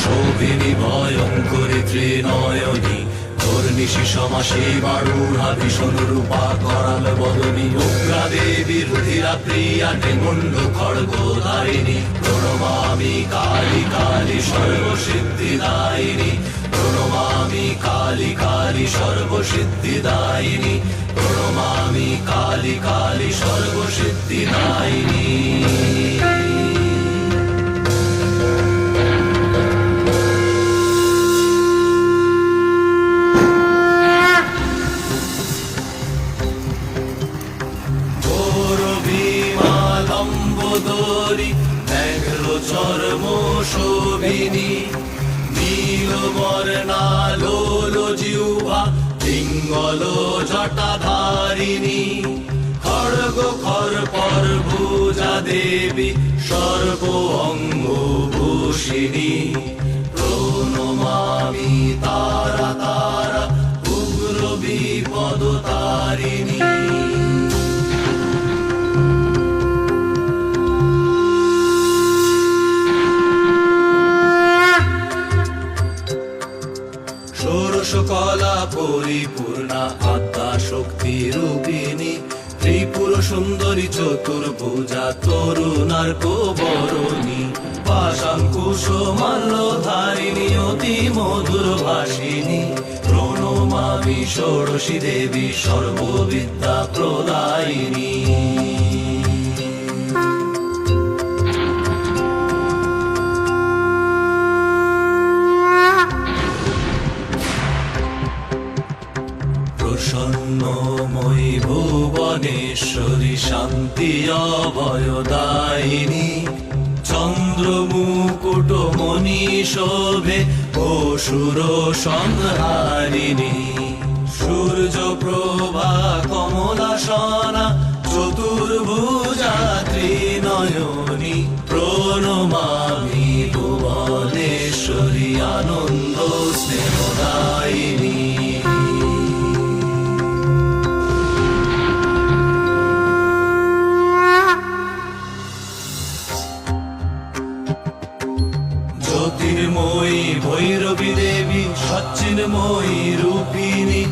শোভিনী ভয়ঙ্করী ত্রিনয়নী নিশি সমাসী বাড়ুড়া ভীষণ রূপা করাল বদনী উগ্রা দেবী রুধিরা প্রিয়া মুন্ড খড়গধারিণী প্রণমামি কালী কালী সর্বসিদ্ধিদায়িনী প্রণমামি কালী কালী সর্বসিদ্ধিদায়িনী প্রণমামি কালী কালী সর্বসিদ্ধিদায়িনী চর্ম শোভিনী নীলবর্ণা লোল জিহ্বা পিঙ্গল জটাধারিণী খড়গ খরপর ভুজা দেবী সর্ব অঙ্গ ভূষিণী প্রণমামি তারা তারা উগ্র বিপদ তারিণী কলা পরিপূর্ণা আত্মা শক্তি রূপিণী ত্রিপুর সুন্দরী চতুর্ভুজা তরুণার কোবরণী পাশাঙ্কুশ মাল্যধারিণী অতি মধুর ভাষিণী প্রণমামি ষোড়শী দেবী সর্ববিদ্যা প্রদায়িনী প্রসন্নময়ী ভুবনেশ্বরী শান্তি অভয়দায়িনী চন্দ্রমুকুট মণি শোভে অসুর সংহারিণী সূর্য প্রভা কমলাসনা চতুর্ভুজা ত্রিনয়নী প্রণমামি ভুবনেশ্বরী আনন্দ স্নেহদায়িনী জ্যোতির্ময়ী ভৈরবী দেবী সচ্চিন্ময়ী রূপিণী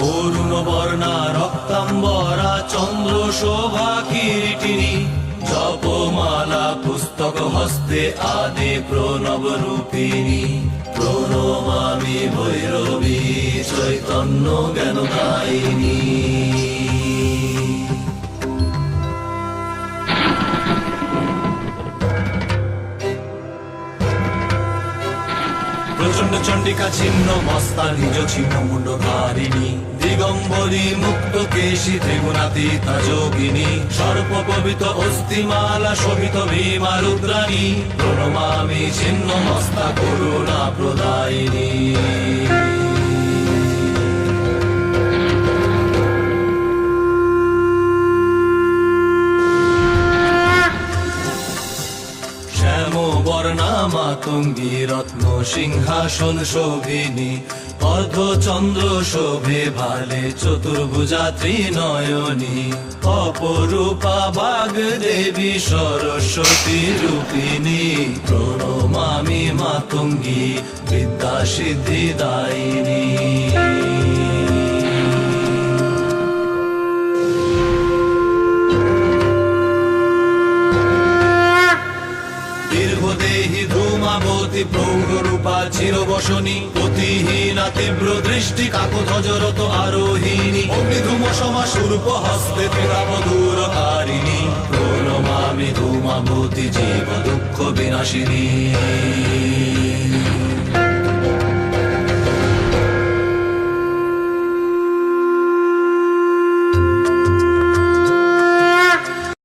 অরুণ বর্ণা রক্তাম্বরা চন্দ্র শোভা কিরীটিনী জপমালা পুস্তক হস্তে আদি প্রণব রূপিণী প্রণমামি ভৈরবী চৈতন্য জ্ঞানদায়িনী প্রচন্ড চণ্ডিকা ছিন্ন মস্তা নিজ ছিন্ন মুন্ডধারিণী দিগম্বরী মুক্ত কেশী ত্রিগুণাতীতা যোগিনী সর্প পবিত অস্থিমালা শোভিত ভীমা রুদ্রাণী প্রণমামি ছিন্ন মস্তা করুণা প্রদায়িনী বর্ণা মাতঙ্গী রত্ন সিংহাসন শোভিনী অর্ধচন্দ্র শোভে ভালে চতুর্ভুজা ত্রিনয়নী অপরূপা বাগ দেবী সরস্বতী রূপিণী প্রণমামি মাতঙ্গী বিদ্যা সিদ্ধিদায়িনী ধূমাবতী প্রৌঢ়রূপা চিরবসনী অতিহীনা তীব্র দৃষ্টি কাকধ্বজরত আরোহিণী অগ্নিধূম সমা সূর্প হস্তে ত্রিরাবধূরকারিণী প্রণমামি ধূমাবতী জীব দুঃখ বিনাশিনী